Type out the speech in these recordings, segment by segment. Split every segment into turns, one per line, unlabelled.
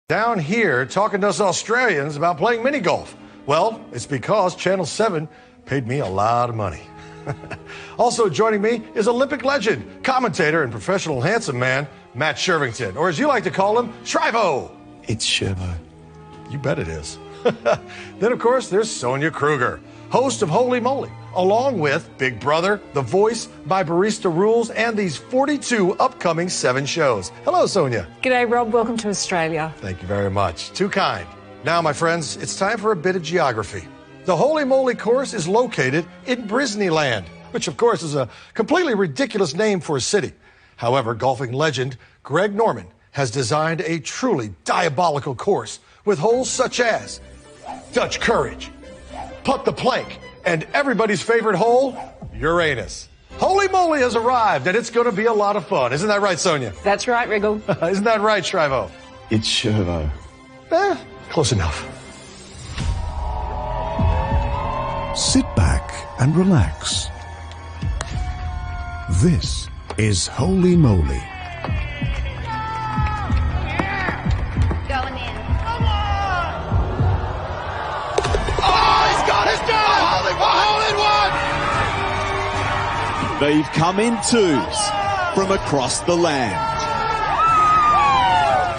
Down here talking to us Australians about playing mini golf. Well, it's because Channel 7 paid me a lot of money. Also joining me is Olympic legend, commentator, and professional handsome man, Matt Shirvington, or as you like to call him, Shrivo.
It's Shervo.
You bet it is. Then, of course, there's Sonia Kruger, host of Holy Moly, along with Big Brother, The Voice, My Barista Rules, and these 42 upcoming 7 shows. Hello, Sonia.
G'day, Rob. Welcome to Australia.
Thank you very much. Too kind. Now, my friends, it's time for a bit of geography. The Holy Moly course is located in Brisneyland, which, of course, is a completely ridiculous name for a city. However, golfing legend Greg Norman has designed a truly diabolical course with holes such as Dutch Courage, Putt the Plank, and everybody's favorite hole, Uranus. Holy Moly has arrived, and it's going to be a lot of fun. Isn't that right, Sonia?
That's right, Wriggle.
Isn't that right, Shrivo?
It's Shervo.
Close enough.
Sit back and relax. This is Holy Moly.
Going in.
Come on! Oh, he's got his done! A hole in one!
They've come in twos from across the land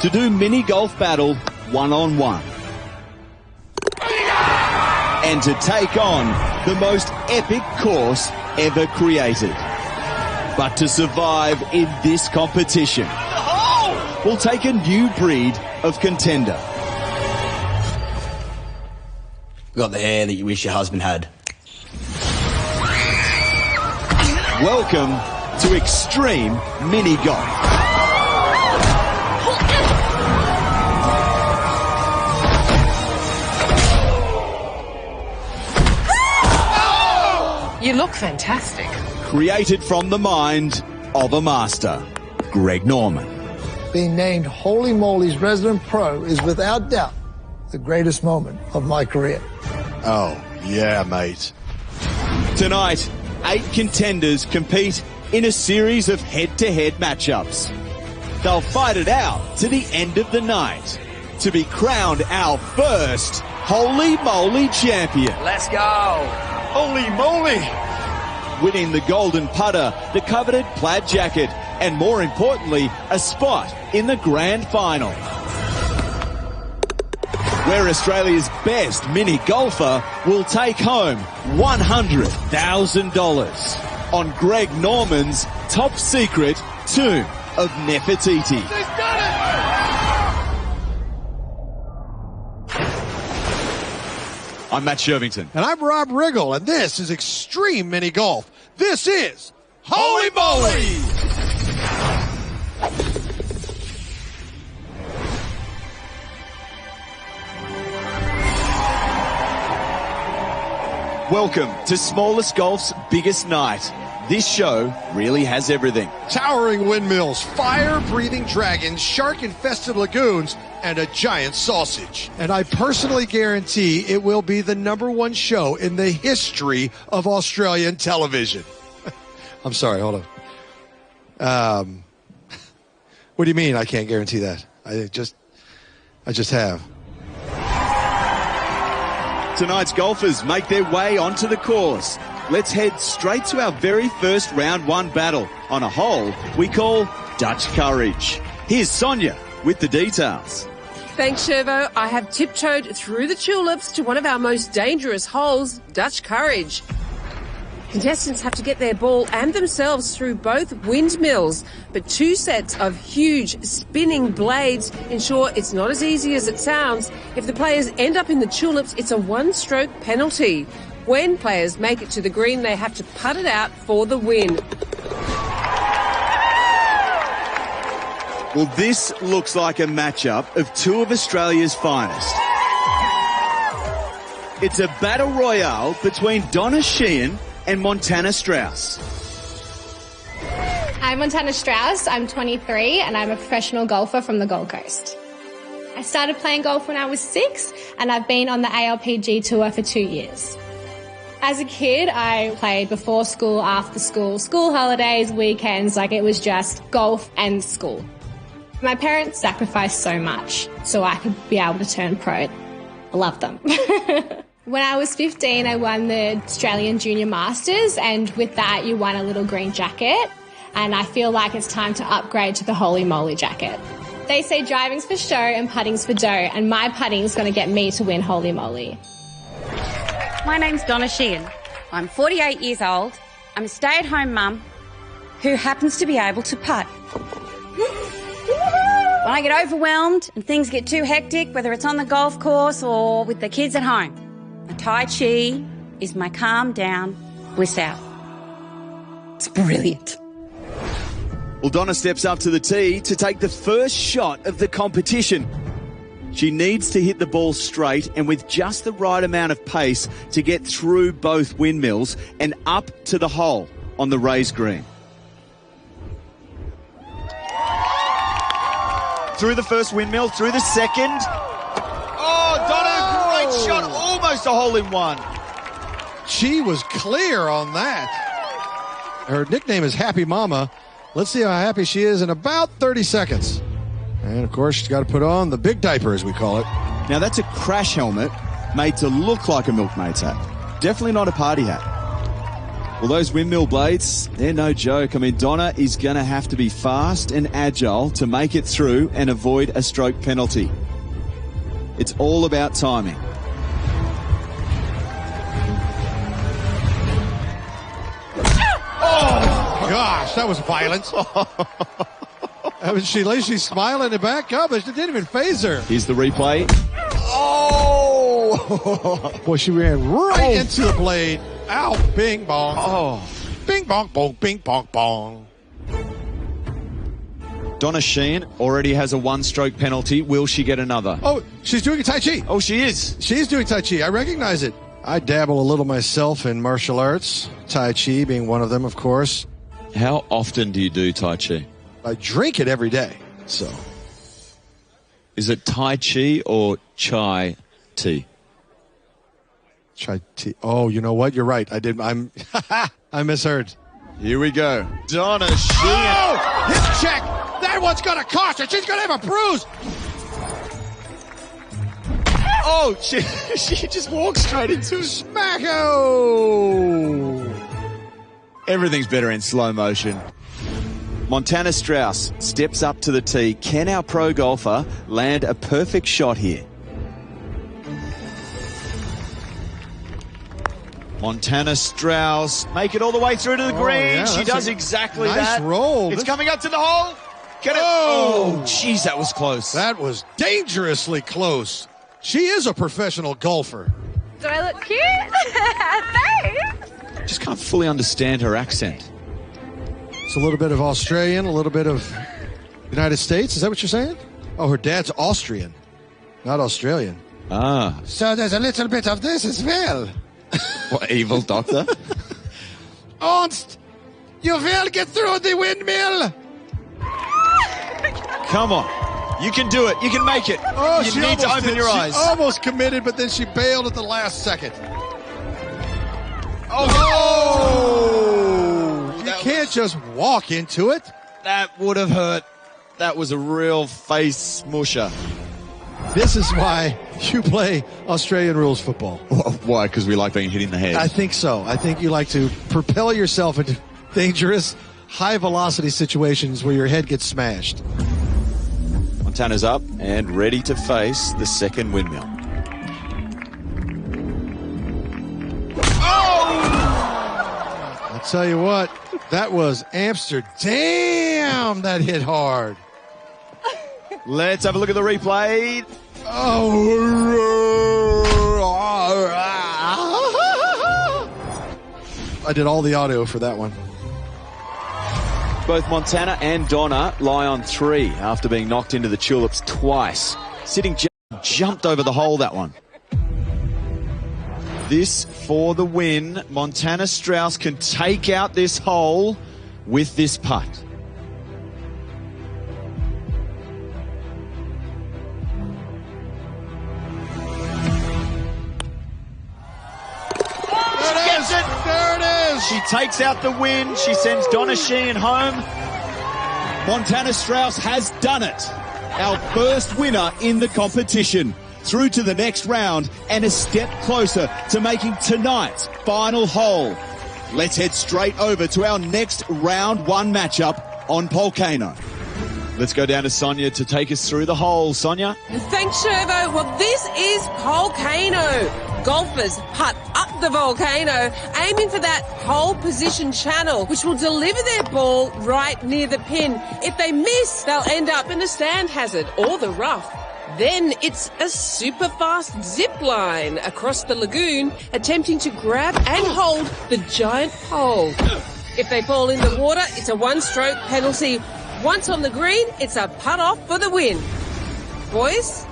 to do mini golf battle one-on-one. And to take on the most epic course ever created. But to survive in this competition will take a new breed of contender.
Got the hair that you wish your husband had.
Welcome to Extreme Mini Golf.
You look fantastic.
Created from the mind of a master, Greg Norman.
Being named Holy Moly's resident pro is without doubt the greatest moment of my career.
Oh, yeah, mate.
Tonight, 8 contenders compete in a series of head-to-head matchups. They'll fight it out to the end of the night to be crowned our first Holy Moly champion.
Let's go!
Holy moly!
Winning the golden putter, the coveted plaid jacket, and more importantly, a spot in the grand final. Where Australia's best mini golfer will take home $100,000 on Greg Norman's top secret tomb of Nefertiti.
He's done it!
I'm Matt Shirvington.
And I'm Rob Riggle, and this is Extreme Mini Golf. This is Holy Moly!
Welcome to Smallest Golf's biggest night. This show really has everything.
Towering windmills, fire-breathing dragons, shark-infested lagoons, and a giant sausage. And I personally guarantee it will be the #1 show in the history of Australian television. I'm sorry, hold on. What do you mean I can't guarantee that? I just have.
Tonight's golfers make their way onto the course. Let's head straight to our very first round 1 battle on a hole we call Dutch Courage. Here's Sonia with the details.
Thanks, Shervo. I have tiptoed through the tulips to one of our most dangerous holes, Dutch Courage. Contestants have to get their ball and themselves through both windmills, but 2 sets of huge spinning blades ensure it's not as easy as it sounds. If the players end up in the tulips, it's a 1-stroke penalty. When players make it to the green, they have to putt it out for the win.
Well, this looks like a matchup of 2 of Australia's finest. It's a battle royale between Donna Sheehan and Montana Strauss.
I'm Montana Strauss. I'm 23 and I'm a professional golfer from the Gold Coast. I started playing golf when I was 6 and I've been on the ALPG tour for 2 years. As a kid, I played before school, after school, school holidays, weekends, like it was just golf and school. My parents sacrificed so much so I could be able to turn pro. I love them. When I was 15, I won the Australian Junior Masters, and with that, you won a little green jacket. And I feel like it's time to upgrade to the Holy Moly jacket. They say driving's for show and putting's for dough, and my putting's going to get me to win Holy Moly.
My name's Donna Sheehan. I'm 48 years old. I'm a stay-at-home mum who happens to be able to putt. When I get overwhelmed and things get too hectic, whether it's on the golf course or with the kids at home, the Tai Chi is my calm down bliss out. It's brilliant.
Well, Donna steps up to the tee to take the first shot of the competition. She needs to hit the ball straight and with just the right amount of pace to get through both windmills and up to the hole on the raised green. Through the first windmill, through the second. Oh, Donna, great shot, almost a hole-in-one.
She was clear on that. Her nickname is Happy Mama. Let's see how happy she is in about 30 seconds. And, of course, she's got to put on the big diaper, as we call it.
Now, that's a crash helmet made to look like a milkmaid's hat. Definitely not a party hat. Well, those windmill blades, they're no joke. I mean, Donna is going to have to be fast and agile to make it through and avoid a stroke penalty. It's all about timing.
Gosh, that was violence. She's smiling and back up, but it didn't even phase her.
Here's the replay.
Oh! Boy, she ran right into the blade. Ow, bing bong. Oh. Bing bong bong, bing bong bong.
Donna Sheehan already has a one-stroke penalty. Will she get another?
Oh, she's doing a Tai Chi.
Oh, she is.
She's doing Tai Chi. I recognize it. I dabble a little myself in martial arts, Tai Chi being one of them, of course.
How often do you do Tai Chi?
I drink it every day, so.
Is it Tai Chi or Chai tea?
Chai tea. Oh, you know what? You're right. I misheard.
Here we go. Donna Sheehan.
Oh! Hip check. That one's going to cost her. She's going to have a bruise.
Oh, she just walks straight into it.
Smacko!
Everything's better in slow motion. Montana Strauss steps up to the tee. Can our pro golfer land a perfect shot here? Montana Strauss make it all the way through to the green.
Yeah,
she does exactly that.
Nice roll.
It's coming up to the hole. Get it? Oh, jeez, that was close.
That was dangerously close. She is a professional golfer.
Do I look cute? Thanks.
Just can't fully understand her accent.
It's a little bit of Australian, a little bit of United States. Is that what you're saying? Oh, her dad's Austrian, not Australian.
Ah.
So there's a little bit of this as well.
What, evil doctor?
Ernst, you will get through the windmill.
Come on. You can do it. You can make it.
Oh,
you need to open your eyes.
She almost committed, but then she bailed at the last second. Oh! You can't just walk into it.
That would have hurt. That was a real face smusher.
This is why you play Australian rules football.
Why? Because we like being hit in the head.
I think so. I think you like to propel yourself into dangerous, high-velocity situations where your head gets smashed.
Montana's up and ready to face the second windmill.
Oh! I'll tell you what, that was Amsterdam that hit hard.
Let's have a look at the replay.
I did all the audio for that one.
Both Montana and Donna lie on 3 after being knocked into the tulips twice. Sitting jumped over the hole, that one. This for the win. Montana Strauss can take out this hole with this putt.
There it is.
She takes out the win. She sends Donna Sheehan home. Montana Strauss has done it. Our first winner in the competition. Through to the next round and a step closer to making tonight's final hole. Let's head straight over to our next round one matchup on Volcano. Let's go down to Sonia to take us through the hole. Sonia?
Thanks, Shervo. Well, this is Volcano. Golfers putt up the volcano, aiming for that pole position channel, which will deliver their ball right near the pin. If they miss, they'll end up in the sand hazard or the rough. Then it's a super fast zip line across the lagoon, attempting to grab and hold the giant pole. If they fall in the water, it's a one-stroke penalty. Once on the green, it's a putt-off for the win. Boys?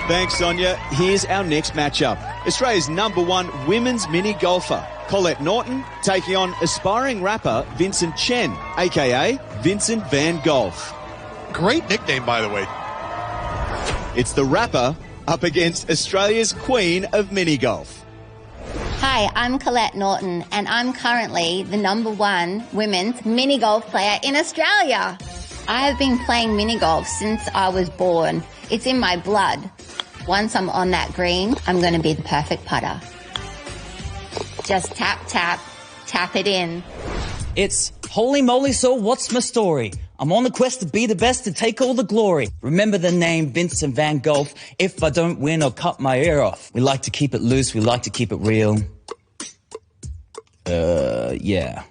Thanks, Sonia. Here's our next matchup. Australia's #1 women's mini golfer, Colette Norton, taking on aspiring rapper Vincent Chen, a.k.a. Vincent Van Gogh.
Great nickname, by the way.
It's the rapper up against Australia's queen of mini golf.
Hi, I'm Colette Norton, and I'm currently the #1 women's mini golf player in Australia. I have been playing mini golf since I was born. It's in my blood. Once I'm on that green, I'm going to be the perfect putter. Just tap, tap, tap it in.
It's holy moly, so what's my story? I'm on the quest to be the best, to take all the glory. Remember the name Vincent Van Gogh. If I don't win, I'll cut my ear off. We like to keep it loose, we like to keep it real. Yeah.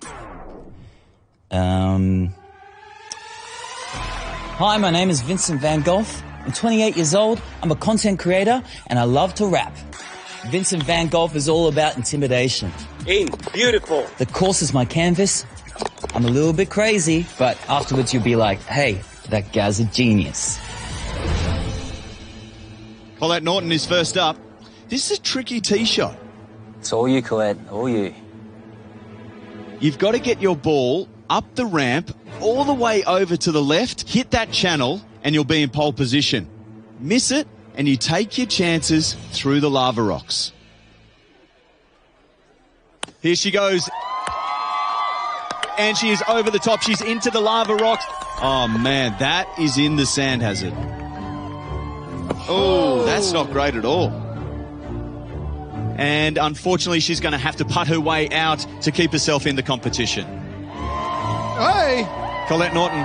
Hi, my name is Vincent Van Gogh. I'm 28 years old, I'm a content creator, and I love to rap. Vincent Van Gogh is all about intimidation. Beautiful. The course is my canvas. I'm a little bit crazy, but afterwards you'll be like, hey, that guy's a genius.
Colette Norton is first up. This is a tricky tee shot.
It's all you, Colette, all you.
You've got to get your ball up the ramp, all the way over to the left, hit that channel, and you'll be in pole position. Miss it, and you take your chances through the lava rocks. Here she goes. And she is over the top. She's into the lava rocks. Oh, man, that is in the sand hazard. Oh, that's not great at all. And unfortunately, she's going to have to putt her way out to keep herself in the competition.
Hey!
Colette Norton,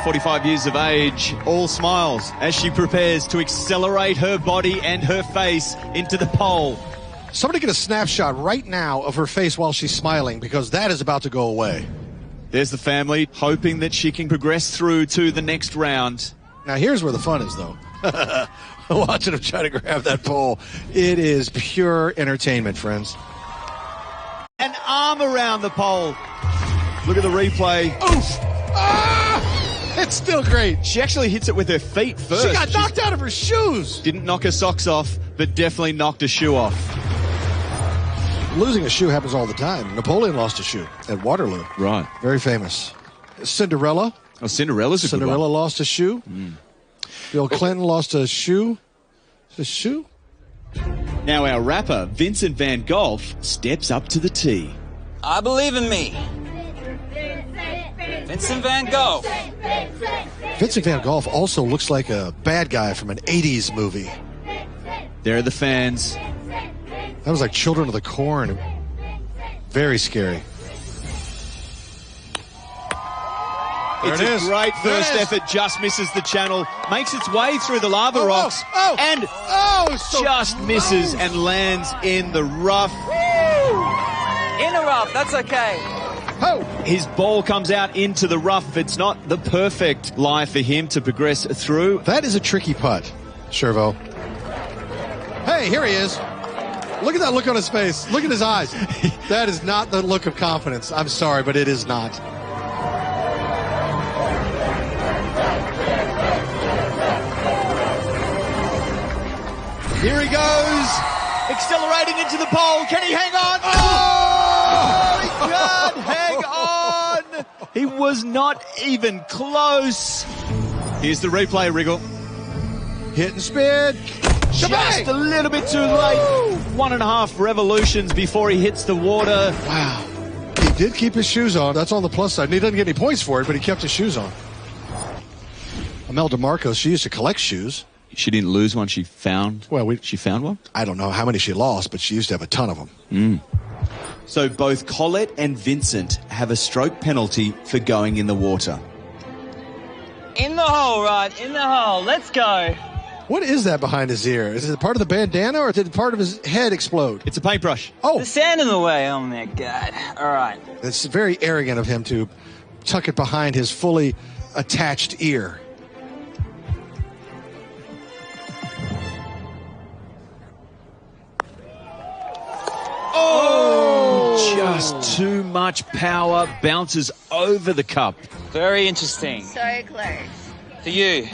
45 years of age, all smiles as she prepares to accelerate her body and her face into the pole.
Somebody get a snapshot right now of her face while she's smiling, because that is about to go away.
There's the family hoping that she can progress through to the next round.
Now, here's where the fun is, though. Watching him try to grab that pole. It is pure entertainment, friends.
An arm around the pole. Look at the replay.
Oof! Ah! It's still great.
She actually hits it with her feet first.
She got knocked out of her shoes.
Didn't knock her socks off, but definitely knocked a shoe off.
Losing a shoe happens all the time. Napoleon lost a shoe at Waterloo.
Right.
Very famous. Cinderella.
Oh, Cinderella's a good one.
Cinderella lost a shoe. Bill Clinton lost a shoe. A shoe?
Now our rapper, Vincent Van Gogh, steps up to the tee.
I believe in me. Vincent Van Gogh.
Vincent Van Gogh also looks like a bad guy from an 80s movie.
There are the fans.
That was like Children of the Corn. Very scary.
It's a great first effort, just misses the channel, makes its way through the lava rocks, and just misses and lands in the rough.
In a rough, that's okay.
His ball comes out into the rough. It's not the perfect lie for him to progress through.
That is a tricky putt, Shervo. Hey, here he is. Look at that look on his face. Look at his eyes. That is not the look of confidence. I'm sorry, but it is not.
Here he goes, accelerating into the pole. Can he hang on? Oh, he can't hang on. He was not even close. Here's the replay, Wriggle.
Hit and spin.
Just a little bit too late. 1.5 revolutions before he hits the water.
Wow. He did keep his shoes on. That's on the plus side. And he doesn't get any points for it, but he kept his shoes on. Imelda Marcos, she used to collect shoes.
She didn't lose one. She found one?
I don't know how many she lost, but she used to have a ton of them.
So both Colette and Vincent have a stroke penalty for going in the water.
In the hole, Rod. In the hole. Let's go.
What is that behind his ear? Is it part of the bandana or did part of his head explode?
It's a paintbrush.
Oh.
The sand in the way. Oh, my God. All right.
It's very arrogant of him to tuck it behind his fully attached ear.
Oh! Just too much power, bounces over the cup.
Very interesting.
So close.
For you.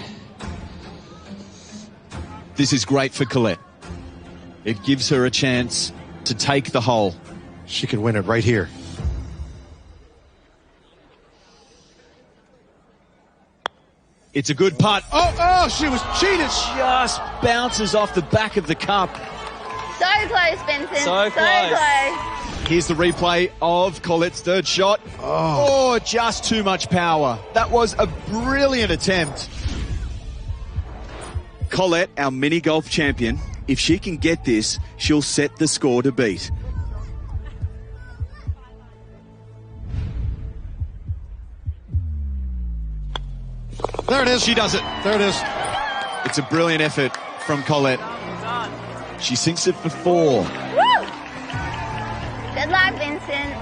This is great for Colette. It gives her a chance to take the hole.
She can win it right here.
It's a good putt.
Oh, she was cheated.
Just bounces off the back of the cup.
So close, Vincent.
So close.
Here's the replay of Colette's third shot. Oh, just too much power. That was a brilliant attempt. Colette, our mini golf champion, if she can get this, she'll set the score to beat.
There it is.
She does it.
There it is.
It's a brilliant effort from Colette. She sinks it for 4.
Woo! Good luck, Vincent.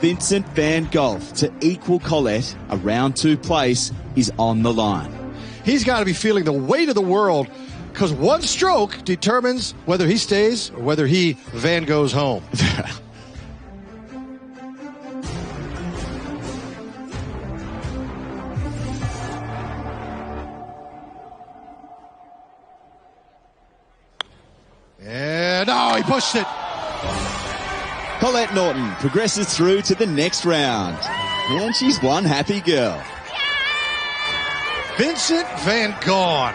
Vincent van Gogh to equal Colette, a round 2 place, is on the line.
He's got to be feeling the weight of the world because one stroke determines whether he stays or whether he Van goes home. And he pushed it.
Colette Norton progresses through to the next round. And she's one happy girl.
Vincent van Gogh.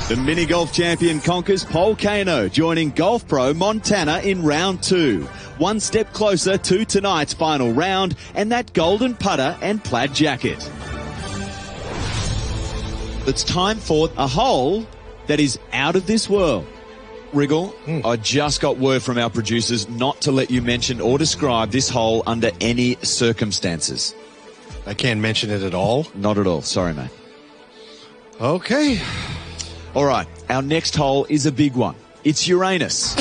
The mini golf champion conquers Volcano, joining Golf Pro Montana in round 2. One step closer to tonight's final round and that golden putter and plaid jacket. It's time for a hole that is out of this world. Wriggle, I just got word from our producers not to let you mention or describe this hole under any circumstances.
I can't mention it at all?
Not at all. Sorry, mate.
Okay.
All right. Our next hole is a big one. It's Uranus.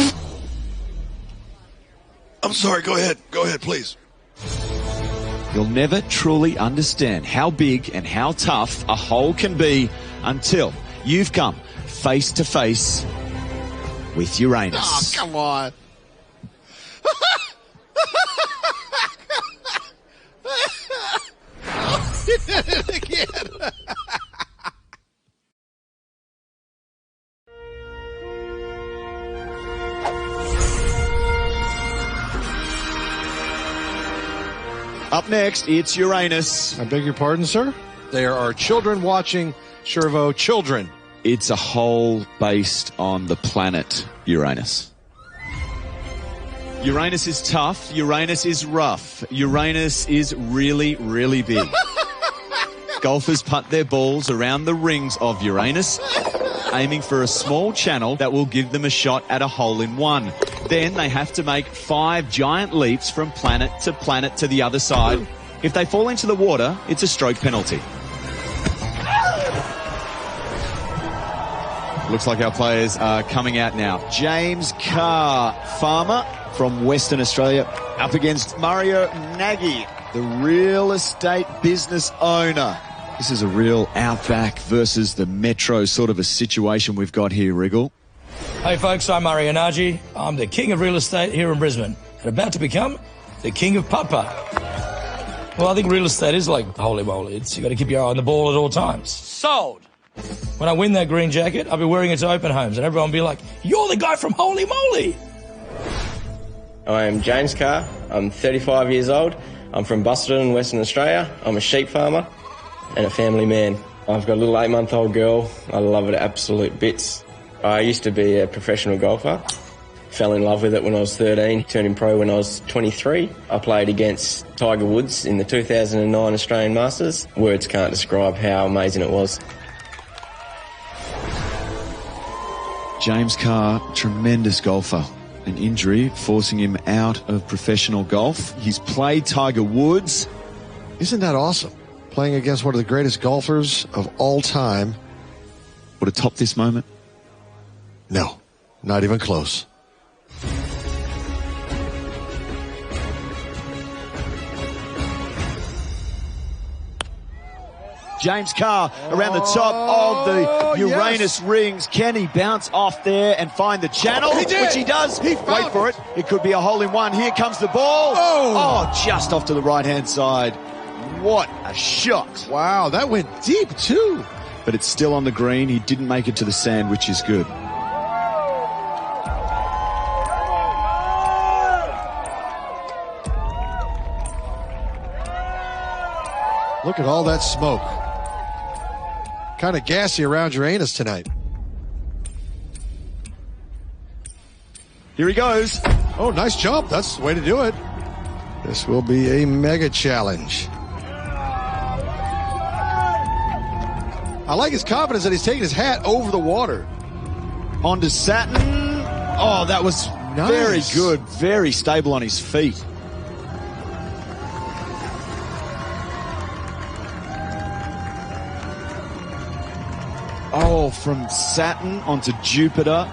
I'm sorry. Go ahead. Go ahead, please.
You'll never truly understand how big and how tough a hole can be until you've come face to face with Uranus.
Oh, come on. He did it again.
Up next, it's Uranus.
I beg your pardon, sir? There are children watching. Shervo, children.
It's a hole based on the planet Uranus. Uranus is tough. Uranus is rough. Uranus is really, really big. Golfers putt their balls around the rings of Uranus, aiming for a small channel that will give them a shot at a hole-in-one. Then they have to make 5 giant leaps from planet to the other side. If they fall into the water, it's a stroke penalty. Looks like our players are coming out now. James Carr, farmer from Western Australia, up against Mario Nagy, the real estate business owner. This is a real outback versus the metro sort of a situation we've got here, Wriggle.
Hey folks, I'm Mario Nagy. I'm the king of real estate here in Brisbane and about to become the king of putt-putt. Well, I think real estate is like holy moly. You got to keep your eye on the ball at all times. Sold. When I win that green jacket, I'll be wearing it to open homes and everyone will be like, you're the guy from Holy Moly.
I am James Carr. I'm 35 years old. I'm from Busselton, Western Australia. I'm a sheep farmer and a family man. I've got a little 8-month-old girl. I love it absolute bits. I used to be a professional golfer Fell in love with it when I was 13, turning pro when I was 23. I played against Tiger Woods in the 2009 Australian Masters. Words can't describe how amazing it was.
James Carr, tremendous golfer. An injury forcing him out of professional golf. He's played Tiger Woods.
Isn't that awesome? Playing against one of the greatest golfers of all time.
Would have topped this moment?
No, not even close.
James Carr around the top of the Uranus rings. Can he bounce off there and find the channel?
He did.
Which he does. Wait for it. It could be a hole-in-one. Here comes the ball. Oh, just off to the right-hand side. What a shot.
Wow, that went deep too.
But it's still on the green. He didn't make it to the sand, which is good.
Look at all that smoke. Kind of gassy around Uranus tonight.
Here he goes.
Oh, nice jump. That's the way to do it. This will be a mega challenge. I like his confidence that he's taking his hat over the water.
On to Satin. Oh, that was
nice.
Very good. Very stable on his feet. Oh, from Saturn onto Jupiter.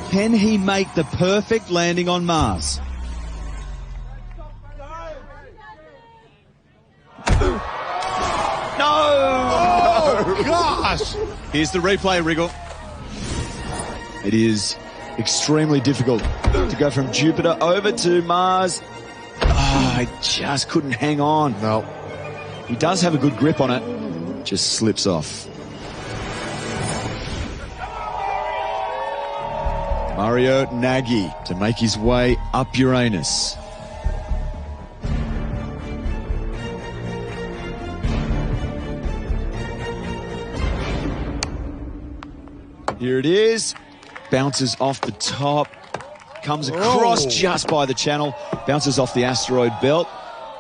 Can he make the perfect landing on Mars? No!
Oh, gosh!
Here's the replay, Wriggle. It is extremely difficult to go from Jupiter over to Mars. Oh, I just couldn't hang on.
No.
He does have a good grip on it. Just slips off. Mario Nagy to make his way up Uranus. Here it is. Bounces off the top. Comes across just by the channel. Bounces off the asteroid belt.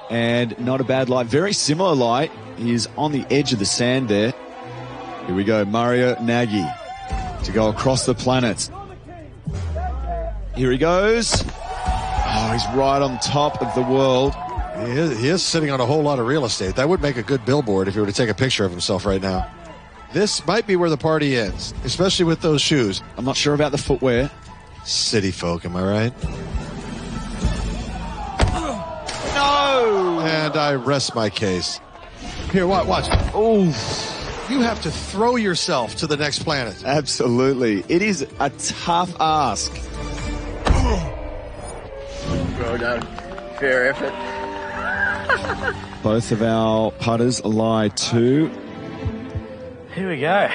And not a bad lie. Very similar lie. He is on the edge of the sand there. Here we go. Mario Nagy to go across the planet. Here he goes. Oh, he's right on top of the world.
He is sitting on a whole lot of real estate. That would make a good billboard if he were to take a picture of himself right now. This might be where the party ends, especially with those shoes.
I'm not sure about the footwear.
City folk, am I right?
No!
And I rest my case. Here, watch.
Oh,
you have to throw yourself to the next planet.
Absolutely. It is a tough ask.
Well done. Fair effort.
Both of our putters lie two.
Here we go.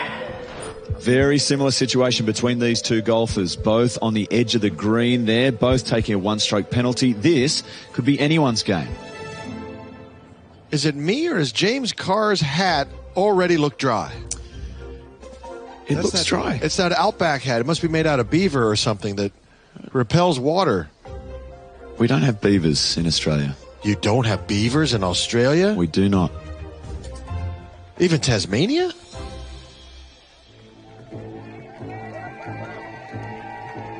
Very similar situation between these two golfers, both on the edge of the green there, both taking a one-stroke penalty. This could be anyone's game.
Is it me, or is James Carr's hat already look dry?
It looks dry.
It's that Outback hat. It must be made out of beaver or something that repels water.
We don't have beavers in Australia.
You don't have beavers in Australia?
We do not.
Even Tasmania?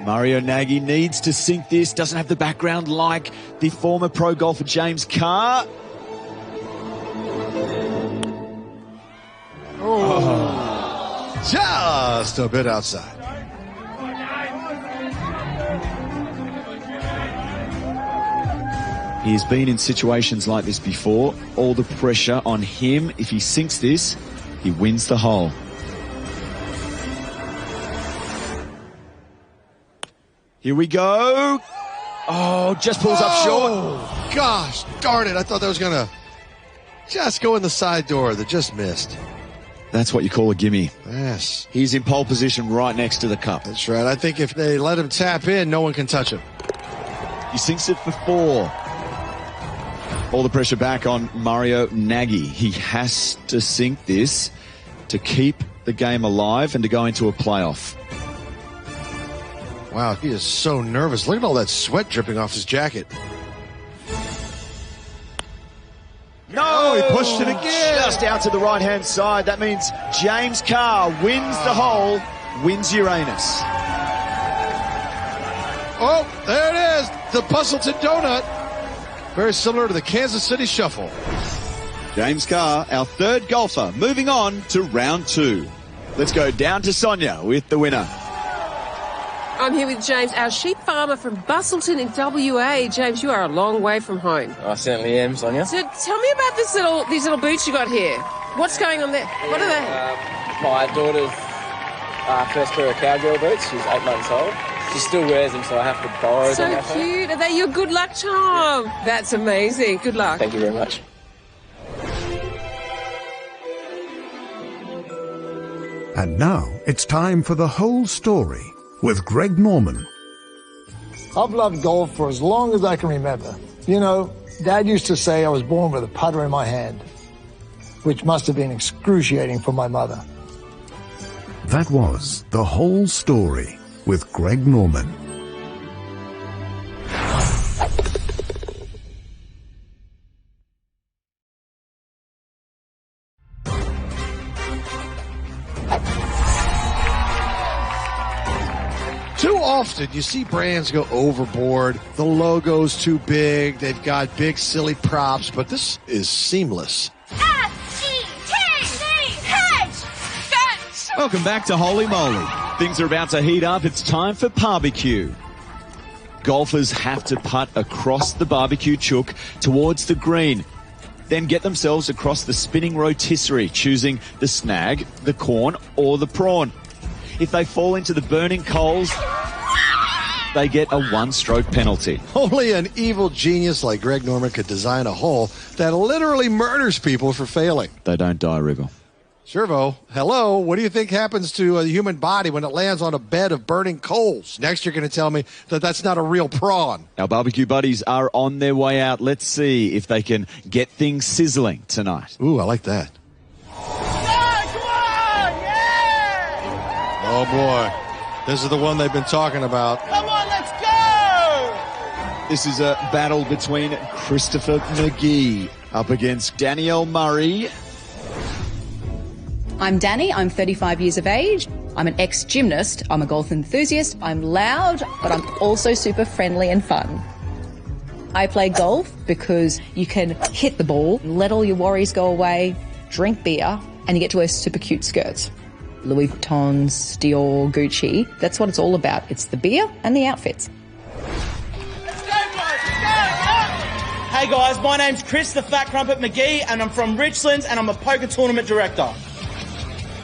Mario Nagy needs to sink this. Doesn't have the background like the former pro golfer James Carr.
Just a bit outside.
He's been in situations like this before. All the pressure on him. If he sinks this, he wins the hole. Here we go. Oh, just pulls up short.
Oh, gosh, darn it. I thought that was going to just go in the side door that just missed.
That's what you call a gimme.
Yes.
He's in pole position right next to the cup.
That's right. I think if they let him tap in, no one can touch him.
He sinks it for 4. All the pressure back on Mario Nagy. He has to sink this to keep the game alive and to go into a playoff.
Wow, he is so nervous. Look at all that sweat dripping off his jacket.
No, he pushed it again. Just out to the right-hand side. That means James Carr wins the hole, wins Uranus.
Oh, there it is, the Puzzleton Donut. Very similar to the Kansas City Shuffle.
James Carr, our third golfer, moving on to round 2. Let's go down to Sonia with the winner.
I'm here with James, our sheep farmer from Bustleton in WA. James, you are a long way from home.
I certainly am, Sonia.
So tell me about these little boots you got here. What's going on there? What are they?
My daughter's first pair of cowgirl boots. She's 8 months old. She still wears them, so I have to borrow them.
So cute. Are they your good luck charm? That's amazing. Good luck.
Thank you very much.
And now it's time for the whole story with Greg Norman.
I've loved golf for as long as I can remember. You know, Dad used to say I was born with a putter in my hand, which must have been excruciating for my mother.
That was the whole story with Greg Norman.
Too often you see brands go overboard. The logo's too big. They've got big, silly props, but this is seamless.
Welcome back to Holy Moly. Things are about to heat up. It's time for barbecue. Golfers have to putt across the barbecue chook towards the green, then get themselves across the spinning rotisserie, choosing the snag, the corn, or the prawn. If they fall into the burning coals, they get a one-stroke penalty.
Only an evil genius like Greg Norman could design a hole that literally murders people for failing.
They don't die, River.
Servo, hello. What do you think happens to the human body when it lands on a bed of burning coals? Next, you're going to tell me that that's not a real prawn.
Our barbecue buddies are on their way out. Let's see if they can get things sizzling tonight.
Ooh, I like that. Oh, boy. This is the one they've been talking about.
Come on, let's go!
This is a battle between Christopher McGee up against Danielle Murray.
I'm Danny, I'm 35 years of age. I'm an ex-gymnast, I'm a golf enthusiast, I'm loud, but I'm also super friendly and fun. I play golf because you can hit the ball, let all your worries go away, drink beer, and you get to wear super cute skirts. Louis Vuitton, Dior, Gucci, that's what it's all about. It's the beer and the outfits.
Let's go, guys, let's go! Hey guys, my name's Chris the Fat Crumpet McGee, and I'm from Richlands, and I'm a poker tournament director.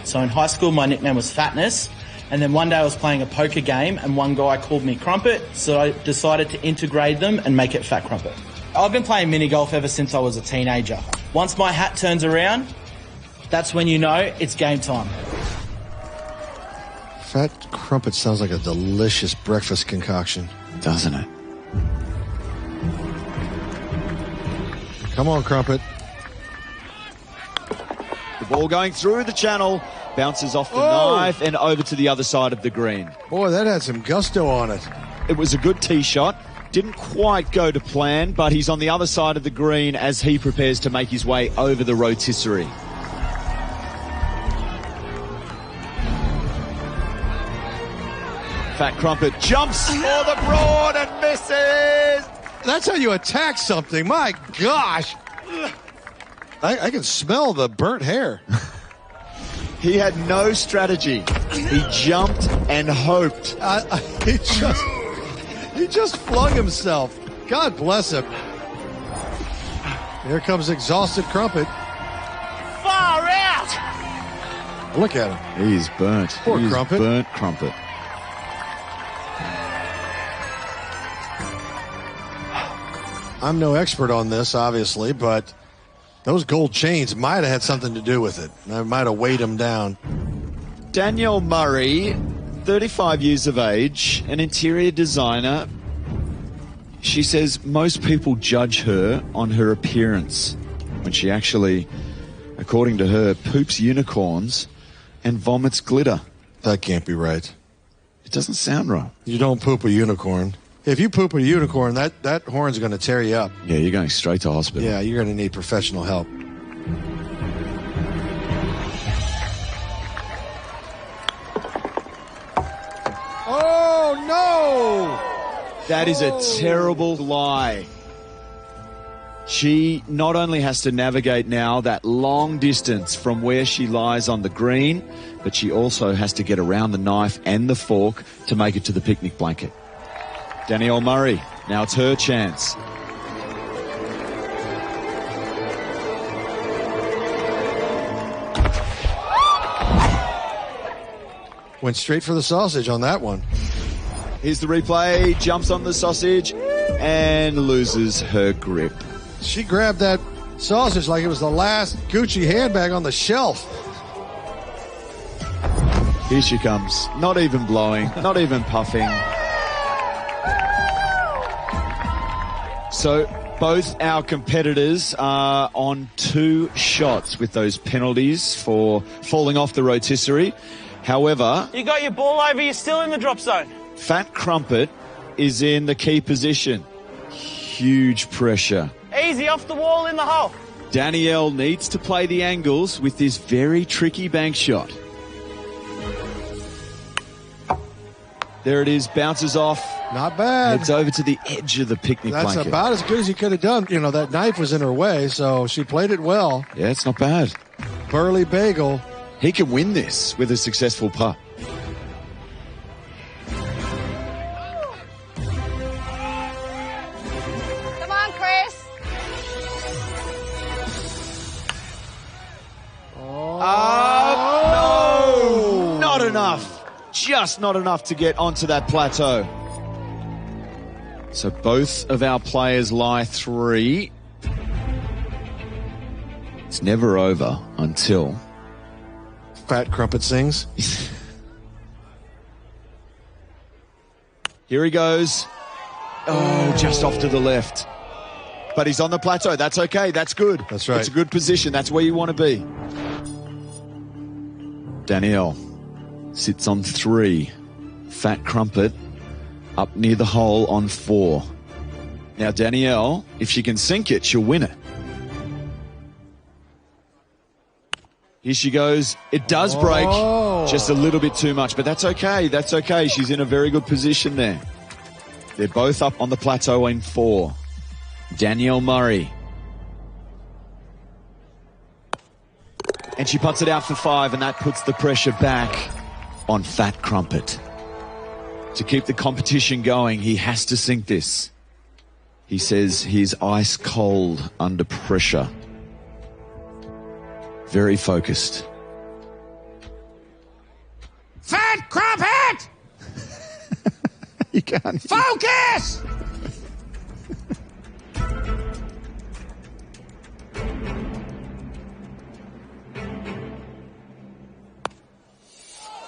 So in high school, my nickname was Fatness, and then one day I was playing a poker game, and one guy called me Crumpet, so I decided to integrate them and make it Fat Crumpet. I've been playing mini golf ever since I was a teenager. Once my hat turns around, that's when you know it's game time.
Fat Crumpet sounds like a delicious breakfast concoction.
Doesn't it?
Come on, Crumpet.
The ball going through the channel, bounces off the knife and over to the other side of the green.
Boy, that had some gusto on it.
It was a good tee shot. Didn't quite go to plan, but he's on the other side of the green as he prepares to make his way over the rotisserie. Fat Crumpet jumps for the broad and misses.
That's how you attack something. My gosh. I can smell the burnt hair.
He had no strategy. He jumped and hoped.
He just flung himself. God bless him. Here comes exhausted Crumpet.
Far out!
Look at him.
He's burnt.
Poor
He's
Crumpet.
Burnt Crumpet.
I'm no expert on this, obviously, but those gold chains might have had something to do with it. I might have weighed him down.
Danielle Murray, 35 years of age, an interior designer. She says most people judge her on her appearance when she actually, according to her, poops unicorns
and vomits glitter.
That can't be right.
It doesn't sound right.
You don't poop a unicorn. If you poop a unicorn, that horn's going to tear you up.
Yeah, you're going straight to hospital.
Yeah, you're going to need professional help. Oh, no!
That is a terrible lie. She not only has to navigate now that long distance from where she lies on the green, but she also has to get around the knife and the fork to make it to the picnic blanket. Danielle Murray, now it's her chance.
Went straight for the sausage on that one.
Here's the replay, jumps on the sausage and loses her grip.
She grabbed that sausage like it was the last Gucci handbag on the shelf.
Here she comes, not even blowing, not even puffing. So both our competitors are on 2 shots with those penalties for falling off the rotisserie. However,
You got your ball over, you're still in the drop zone.
Fat Crumpet is in the key position. Huge pressure.
Easy, off the wall, in the hole.
Danielle needs to play the angles with this very tricky bank shot. There it is, bounces off.
Not bad.
Heads over to the edge of the picnic
That's
blanket.
about as good as you could have done. You know, that knife was in her way, so she played it well.
Yeah, it's not bad.
Burley Bagel.
He can win this with a successful putt.
Come on, Chris.
No! Not enough. Just not enough to get onto that plateau. So both of our players lie 3. It's never over until
Fat Crumpet sings.
Here he goes. Oh, just off to the left. But he's on the plateau. That's okay. That's good.
That's right.
It's a good position. That's where you want to be. Danielle sits on 3. Fat Crumpet up near the hole on 4. Now, Danielle, if she can sink it, she'll win it. Here she goes. It does break. Just a little bit too much, but that's okay. That's okay. She's in a very good position there. They're both up on the plateau in 4. Danielle Murray. And she puts it out for 5, and that puts the pressure back on Fat Crumpet. To keep the competition going, he has to sink this. He says he's ice cold under pressure. Very focused.
Fat Crumpet!
You can't.
Focus!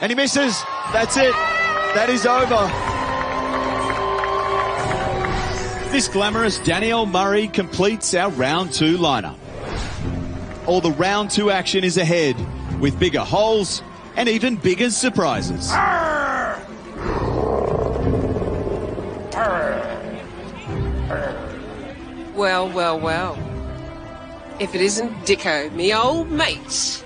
And he misses. That's it. That is over. This glamorous Danielle Murray completes our round 2 lineup. All the round 2 action is ahead with bigger holes and even bigger surprises.
Well, well, well. If it isn't Dicko, me old mate.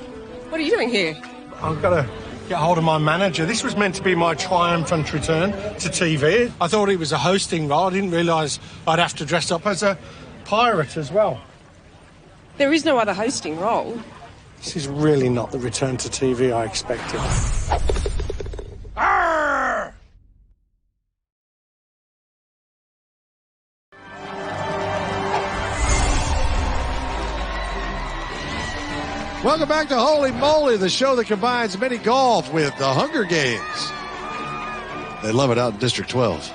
What are you doing here?
I've got to get hold of my manager. This was meant to be my triumphant return to TV. I thought it was a hosting role. I didn't realise I'd have to dress up as a pirate as well.
There is no other hosting role.
This is really not the return to TV I expected.
Welcome back to Holy Moly, the show that combines mini golf with the Hunger Games. They love it out in District 12.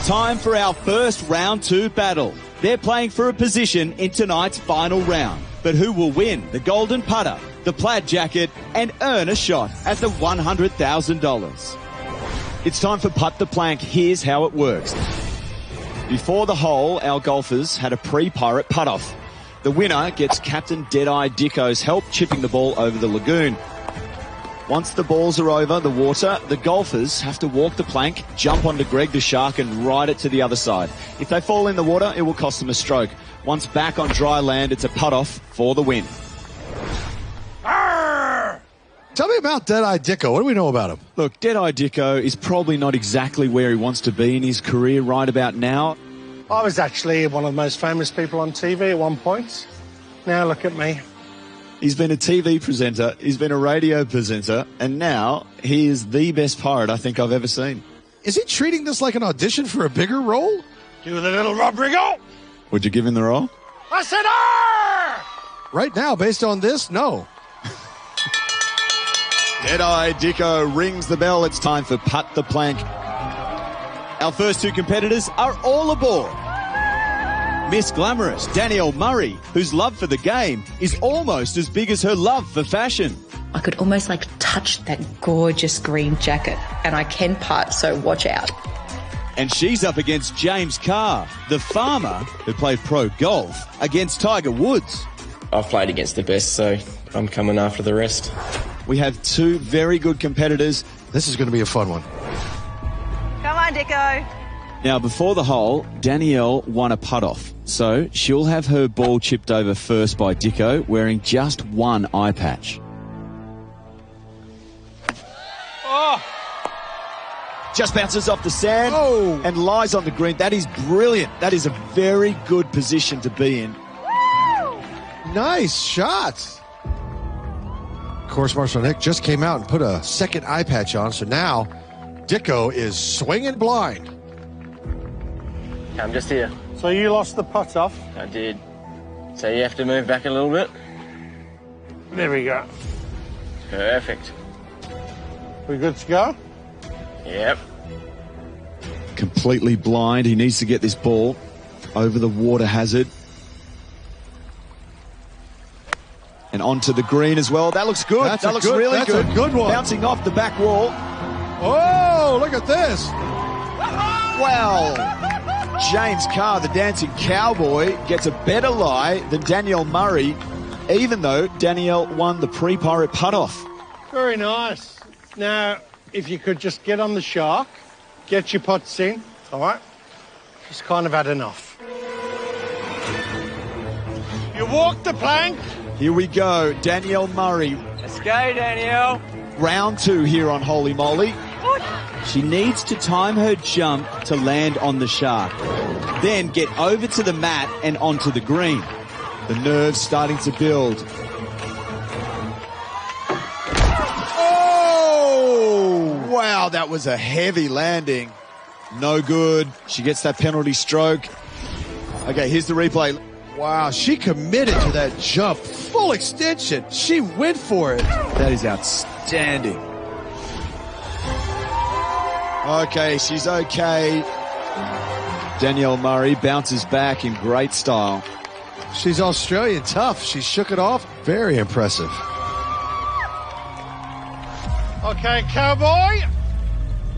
Time for our first round 2 battle. They're playing for a position in tonight's final round. But who will win the golden putter, the plaid jacket, and earn a shot at the $100,000? It's time for Putt the Plank. Here's how it works. Before the hole, our golfers had a pre-pirate putt-off.
The winner gets Captain Deadeye Dicko's help chipping the ball over the lagoon. Once the balls are over the water, the golfers have to walk the plank, jump onto Greg the Shark and ride it to the other side. If they fall in the water, it will cost them a stroke. Once back on dry land, it's a putt-off for the win.
Tell me about Deadeye Dicko. What do we know about him?
Look, Deadeye Dicko is probably not exactly where he wants to be in his career right about now.
I was actually one of the most famous people on TV at one point. Now look at me.
He's been a TV presenter, he's been a radio presenter, and now he is the best pirate I think I've ever seen.
Is he treating this like an audition for a bigger role?
Do the little Rodrigo.
Would you give him the role?
I said, "Arr!"
Right now, based on this, no.
Deadeye Dicko rings the bell. It's time for Putt the Plank. Our first two competitors are all aboard. Miss Glamorous, Danielle Murray, whose love for the game is almost as big as her love for fashion.
I could almost like touch that gorgeous green jacket, and I can putt, so watch out.
And she's up against James Carr, the farmer who played pro golf, against Tiger Woods.
I've played against the best, so I'm coming after the rest.
We have two very good competitors.
This is going to be a fun one.
Come on, Dicko.
Now, before the hole, Danielle won a putt-off, so she'll have her ball chipped over first by Dicko, wearing just one eye patch.
Oh!
Just bounces off the sand and lies on the green. That is brilliant. That is a very good position to be in.
Woo!
Nice shot. Course Marshal Nick just came out and put a second eye patch on, so now Dicko is swinging blind.
I'm just here.
So you lost the putt off?
I did. So you have to move back a little bit.
There we go.
Perfect.
We good to go?
Yep.
Completely blind. He needs to get this ball over the water hazard. And onto the green as well. That looks good. That looks really good.
That's a good one.
Bouncing off the back wall.
Oh, look at this.
Well, James Carr, the dancing cowboy, gets a better lie than Danielle Murray, even though Danielle won the pre-pirate putt-off.
Very nice. Now, if you could just get on the shark, get your putts in, all right? Just kind of had enough. You walk the plank.
Here we go, Danielle Murray.
Let's go, Danielle.
Round two here on Holy Moly.
She needs to time her jump to land on the shark, then get over to the mat and onto the green.
The nerves starting to build. Oh! Wow, that was a heavy landing. No good. She gets that penalty stroke. Okay, here's the replay.
Wow, she committed to that jump. Full extension. She went for it.
That is outstanding. Okay, she's okay. Danielle Murray bounces back in great style.
She's Australian tough. She shook it off. Very impressive.
Okay, cowboy,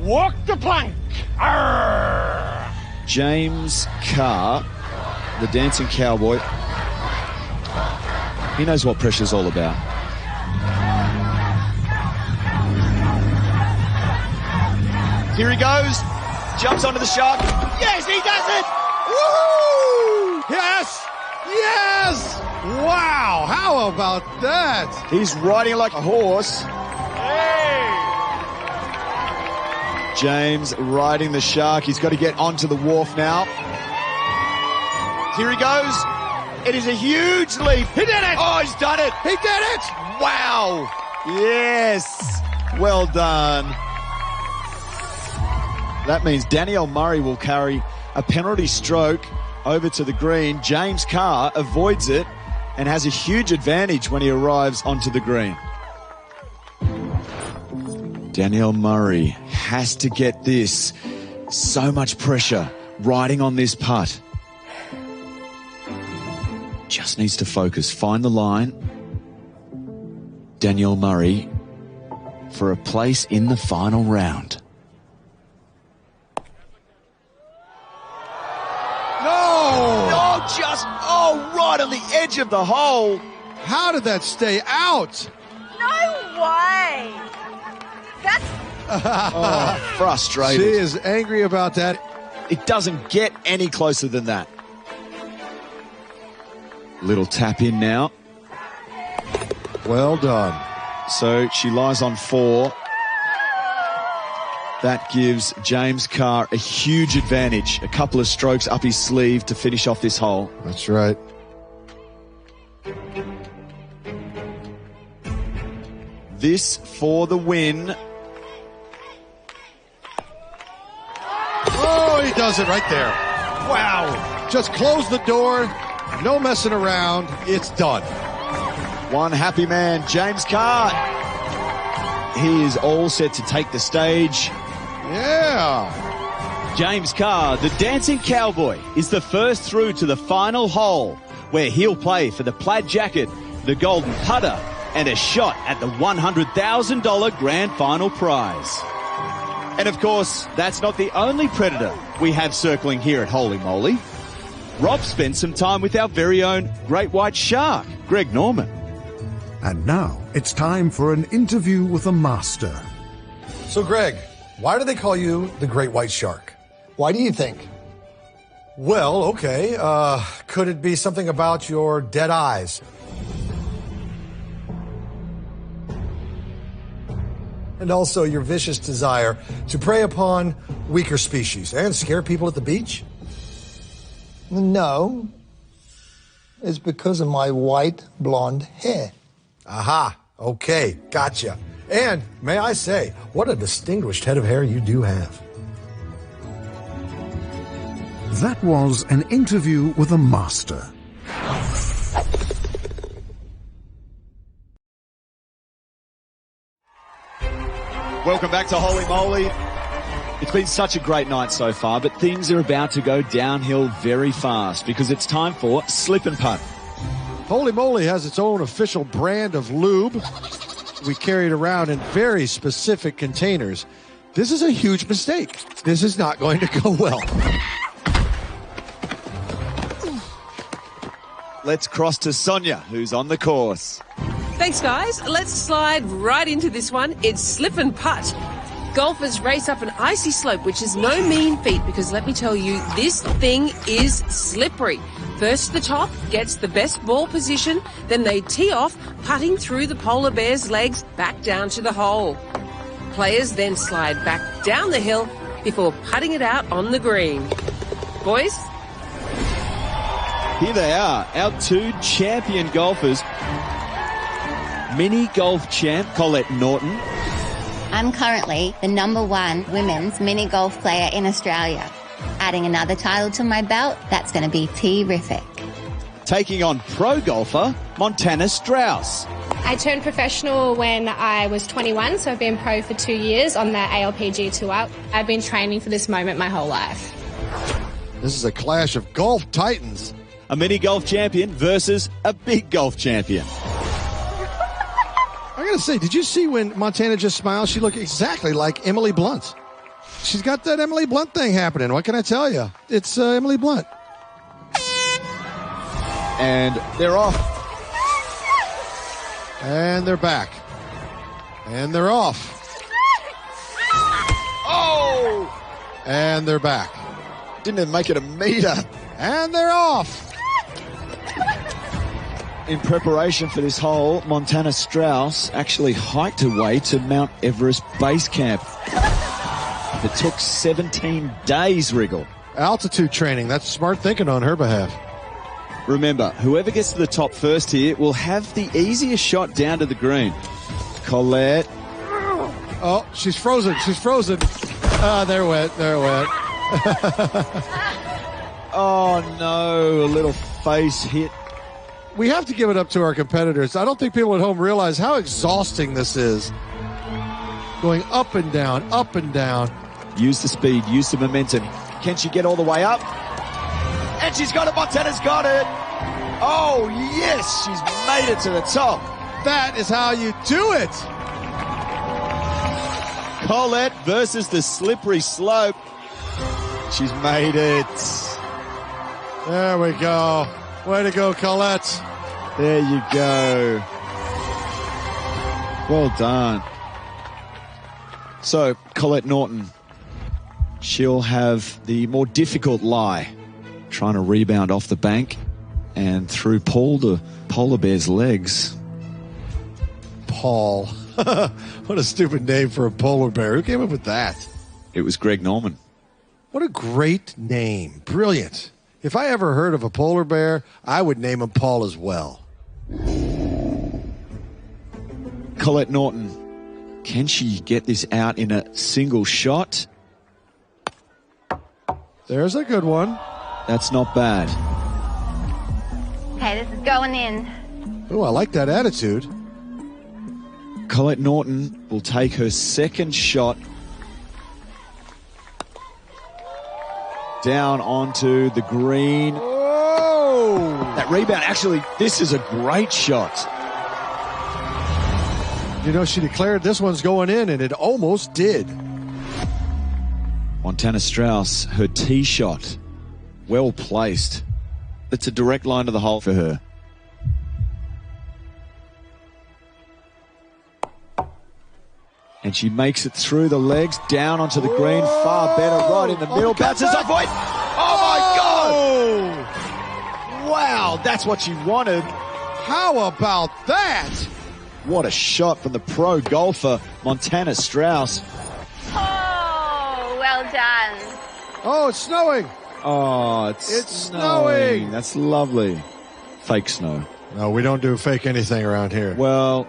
walk the plank. Arr!
James Carr, the dancing cowboy, he knows what pressure's all about. Here he goes, jumps onto the shark. Yes, he does it!
Woohoo! Yes! Yes! Wow, how about that?
He's riding like a horse.
Hey!
James riding the shark. He's got to get onto the wharf now. Here he goes. It is a huge leap.
He did it!
Oh, he's done it.
He did it!
Wow. Yes. Well done. That means Danielle Murray will carry a penalty stroke over to the green. James Carr avoids it and has a huge advantage when he arrives onto the green. Danielle Murray has to get this. So much pressure riding on this putt. Just needs to focus, find the line. Danielle Murray for a place in the final round.
No!
Oh, just, oh! Oh, right on the edge of the hole.
How did that stay out?
No way. That's...
Oh, frustrated.
She is angry about that.
It doesn't get any closer than that. Little tap in now.
Well done.
So she lies on 4. That gives James Carr a huge advantage. A couple of strokes up his sleeve to finish off this hole.
That's right.
This for the win.
Oh, he does it right there. Wow. Just close the door. No messing around. It's done.
One happy man, James Carr. He is all set to take the stage.
Yeah.
James Carr, the dancing cowboy, is the first through to the final hole, where he'll play for the plaid jacket, the golden putter, and a shot at the $100,000 grand final prize. And of course, that's not the only predator we have circling here at Holy Moly. Rob spent some time with our very own great white shark, Greg Norman.
And now it's time for an interview with a master.
So, Greg, why do they call you the Great White Shark?
Why do you think?
Well, okay. Could it be something about your dead eyes? And also your vicious desire to prey upon weaker species and scare people at the beach?
No. It's because of my white blonde hair.
Aha. Okay. Gotcha. And may I say, what a distinguished head of hair you do have.
That was an interview with a master.
Welcome back to Holy Moly. It's been such a great night so far, but things are about to go downhill very fast because it's time for Slip and Putt.
Holy Moly has its own official brand of lube. We carry it around in very specific containers. This is a huge mistake. This is not going to go well.
Let's cross to Sonia, who's on the course.
Thanks, guys. Let's slide right into this one. It's slip and putt. Golfers race up an icy slope, which is no mean feat because let me tell you, this thing is slippery. First to the top gets the best ball position, then they tee off, putting through the polar bear's legs back down to the hole. Players then slide back down the hill before putting it out on the green. Boys?
Here they are, our two champion golfers. Mini golf champ Colette Norton.
I'm currently the #1 women's mini golf player in Australia. Adding another title to my belt, that's going to be terrific.
Taking on pro golfer Montana Strauss.
I turned professional when I was 21, so I've been pro for 2 years on the ALPG tour. I've been training for this moment my whole life.
This is a clash of golf titans.
A mini golf champion versus a big golf champion.
I gotta say, did you see when Montana just smiled? She looked exactly like Emily Blunt. She's got that Emily Blunt thing happening. What can I tell you? It's Emily Blunt.
And they're off.
And they're back. And they're off.
Oh!
And they're back.
Didn't even make it a meter.
And they're off.
In preparation for this hole, Montana Strauss actually hiked her way to Mount Everest Base Camp. It took 17 days, Wriggle.
Altitude training. That's smart thinking on her behalf.
Remember, whoever gets to the top first here will have the easiest shot down to the green. Colette.
Oh, she's frozen. She's frozen. They're wet. They're wet.
Oh, no. A little face hit.
We have to give it up to our competitors. I don't think people at home realize how exhausting this is. Going up and down, up and down.
Use the speed, use the momentum. Can she get all the way up? And she's got it. Montana's got it. Oh, yes. She's made it to the top.
That is how you do it.
Colette versus the slippery slope. She's made it.
There we go. Way to go, Colette.
There you go. Well done. So, Colette Norton, she'll have the more difficult lie, trying to rebound off the bank and through Paul the polar bear's legs.
Paul. What a stupid name for a polar bear. Who came up with that?
It was Greg Norman.
What a great name. Brilliant. If I ever heard of a polar bear, I would name him Paul as well.
Colette Norton, can she get this out in a single shot?
There's a good one.
That's not bad.
Okay, this is going in.
Oh, I like that attitude.
Colette Norton will take her second shot down onto the green.
Oh!
That rebound, actually, this is a great shot.
You know, she declared this one's going in, and it almost did.
Montana Strauss, her tee shot, well placed. That's a direct line to the hole for her. And she makes it through the legs, down onto the green, far better, right in the middle, bounces off it. Oh my God! Wow, that's what she wanted.
How about that?
What a shot from the pro golfer, Montana Strauss.
Oh, well done.
Oh, it's snowing.
Oh, it's
snowing.
That's lovely. Fake snow.
No, we don't do fake anything around here.
Well,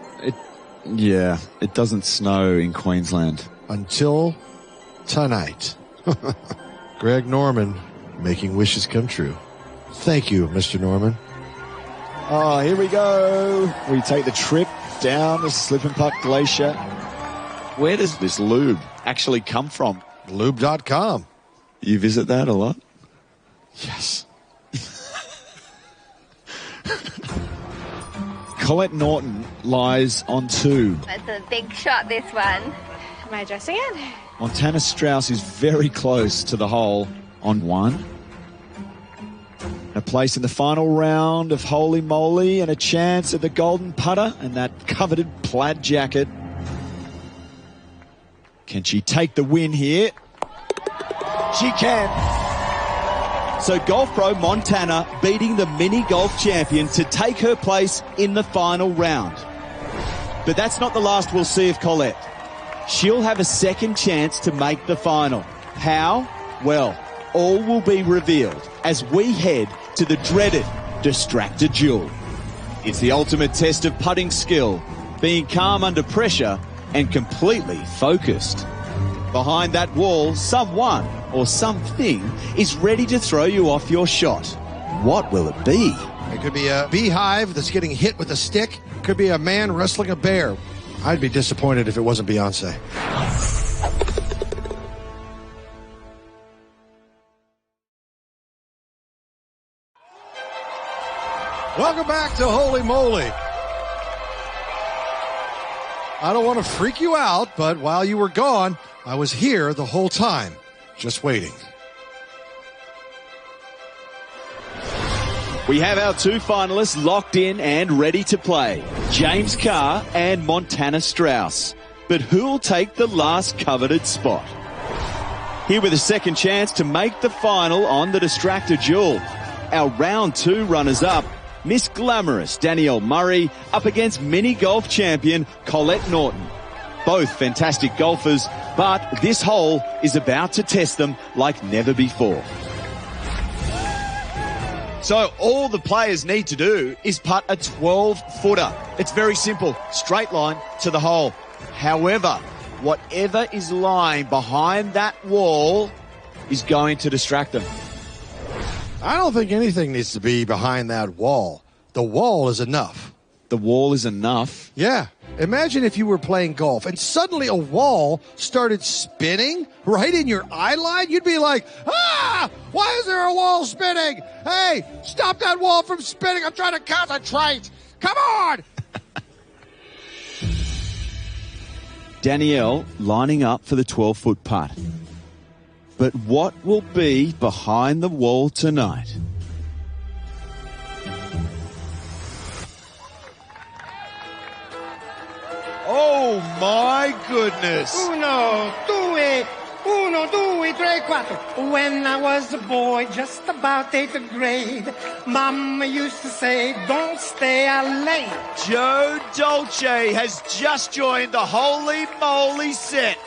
it doesn't snow in Queensland.
Until tonight. Greg Norman making wishes come true. Thank you, Mr. Norman.
Oh, here we go. We take the trip down the Slip and Putt Glacier. Where does this lube actually come from?
Lube.com.
You visit that a lot?
Yes.
Colette Norton lies on 2.
That's a big shot, this one.
Am I addressing it?
Montana Strauss is very close to the hole on 1. A place in the final round of Holy Moly and a chance at the golden putter and that coveted plaid jacket. Can she take the win here? She can.
So Golf Pro Montana beating the mini golf champion to take her place in the final round. But that's not the last we'll see of Colette. She'll have a second chance to make the final. How? Well, all will be revealed as we head to the dreaded Distractor Duel. It's the ultimate test of putting skill, being calm under pressure and completely focused. Behind that wall, someone or something is ready to throw you off your shot. What will it be?
It could be a beehive that's getting hit with a stick. It could be a man wrestling a bear. I'd be disappointed if it wasn't Beyonce. Welcome back to Holy Moly. I don't want to freak you out, but while you were gone, I was here the whole time, just waiting.
We have our 2 finalists locked in and ready to play. James Carr and Montana Strauss. But who'll take the last coveted spot? Here with a second chance to make the final on the Distractor Duel. Our round 2 runners-up, Miss Glamorous Danielle Murray up against mini golf champion Colette Norton. Both fantastic golfers, but this hole is about to test them like never before.
So all the players need to do is putt a 12-footer. It's very simple, straight line to the hole. However, whatever is lying behind that wall is going to distract them.
I don't think anything needs to be behind that wall. The wall is enough.
The wall is enough?
Yeah. Imagine if you were playing golf and suddenly a wall started spinning right in your eye line. You'd be like, ah, why is there a wall spinning? Hey, stop that wall from spinning. I'm trying to concentrate. Come on.
Danielle lining up for the 12-foot putt. But what will be behind the wall tonight?
Oh, my goodness.
Uno, due, 3, 4. When I was a boy, just about 8th grade, Mama used to say, don't stay out late.
Joe Dolce has just joined the Holy Moly set.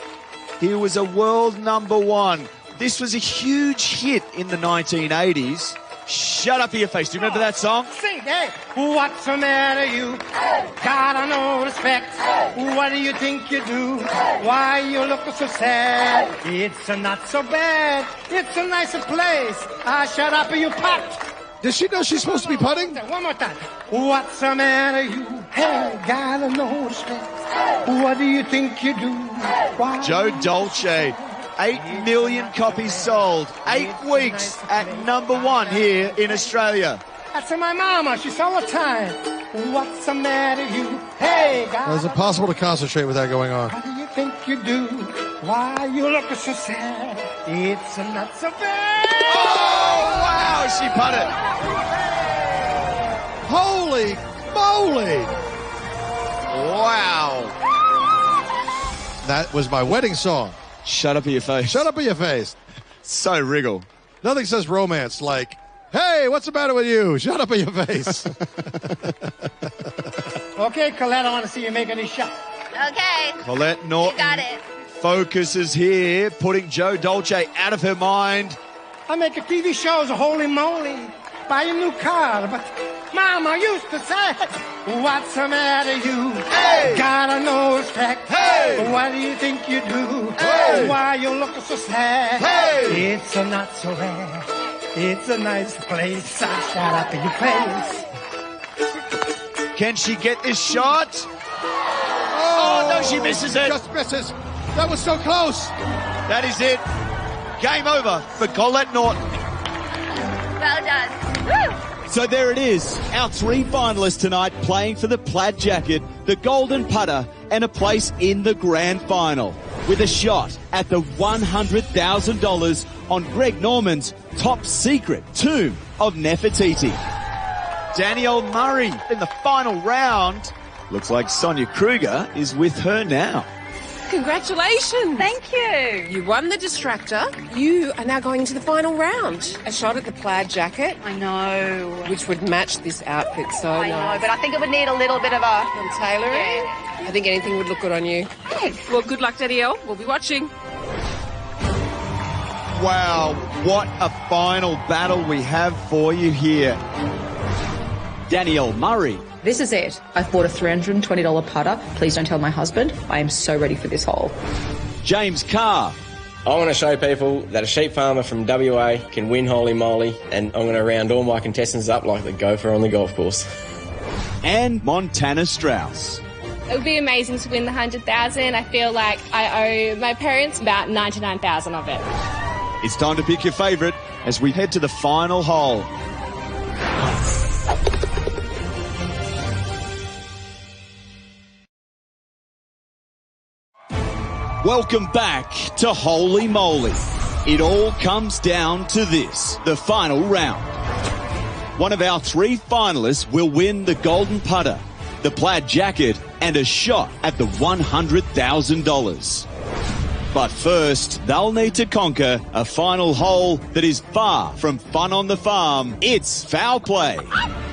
He was a world #1. This was a huge hit in the 1980s. Shut up in your face. Do you remember that song?
Sing, hey. What's the matter, you? Got no respect. What do you think you do? Why you look so sad? It's not so bad. It's a nicer place. Shut up, you pot.
Does she know she's supposed to be putting?
One more time. What's the matter, you? Hey, got no respect. What do you think you do? Why
Joe Dolce. 8 million copies sold. 8 weeks at #1 here in Australia.
That's my mama. She's all the time. What's the matter, you? Hey, God.
Is it possible to concentrate with that going on?
What do you think you do? Why you look so sad? It's not so bad.
Oh, wow, she putted.
Holy moly.
Wow.
That was my wedding song.
Shut up in your face.
Shut up in your face.
So wriggle.
Nothing says romance like, hey, what's the matter with you? Shut up in your face.
Okay, Colette, I want to see you making these shots.
Okay.
Colette Norton
You got it.
focuses here, putting Joe Dolce out of her mind.
I make a TV shows, holy moly. Buy a new car, but Mama used to say, what's the matter, you?
Hey!
Got no respect.
Hey!
What do you think you do?
Hey!
Why you look so sad?
Hey!
It's not so bad. It's a nice place. I shut up in your face.
Can she get this shot? Oh, no, she misses it.
Just misses. That was so close.
That is it. Game over for Colette Norton.
Well done. Woo!
So there it is, our 3 finalists tonight playing for the plaid jacket, the golden putter, and a place in the grand final, with a shot at the $100,000 on Greg Norman's top secret tomb of Nefertiti.
Danielle Murray in the final round. Looks like Sonia Kruger is with her now.
Congratulations.
Thank you.
You won the distractor. You are now going into the final round. A shot at the plaid jacket.
I know.
Which would match this outfit so
I
nice.
know, but I think it would need a little bit of a...
Some tailoring.
Yeah.
I think anything would look good on you.
Thanks.
Well, good luck, Danielle. We'll be watching.
Wow, what a final battle we have for you here.
Danielle Murray.
This is it. I've bought a $320 putter. Please don't tell my husband. I am so ready for this hole.
James Carr.
I want to show people that a sheep farmer from WA can win Holy Moly, and I'm going to round all my contestants up like the gopher on the golf course.
And Montana Strauss.
It would be amazing to win the 100,000. I feel like I owe my parents about 99,000 of it.
It's time to pick your favourite as we head to the final hole.
Welcome back to Holy Moly. It all comes down to this, the final round. One of our 3 finalists will win the golden putter, the plaid jacket, and a shot at the $100,000. But first, they'll need to conquer a final hole that is far from fun on the farm. It's foul play.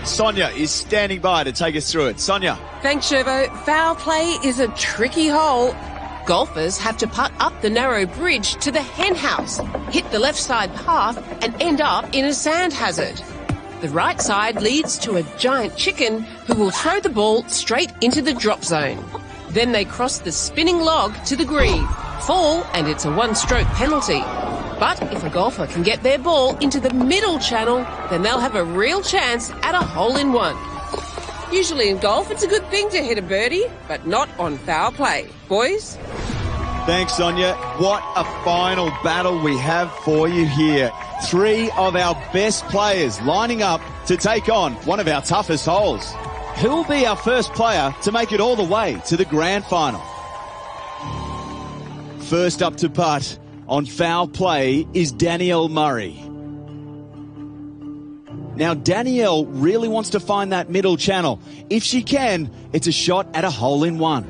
Sonia is standing by to take us through it. Sonia.
Thanks, Shervo. Foul play is a tricky hole. Golfers have to putt up the narrow bridge to the hen house, hit the left side path, and end up in a sand hazard. The right side leads to a giant chicken who will throw the ball straight into the drop zone. Then they cross the spinning log to the green, fall, and it's a 1-stroke penalty. But if a golfer can get their ball into the middle channel, then they'll have a real chance at a hole-in-one. Usually in golf, it's a good thing to hit a birdie, but not on foul play. Boys?
Thanks, Sonia. What a final battle we have for you here. 3 of our best players lining up to take on one of our toughest holes.
Who will be our first player to make it all the way to the grand final? First up to putt on foul play is Danielle Murray. Now, Danielle really wants to find that middle channel. If she can, it's a shot at a hole-in-one.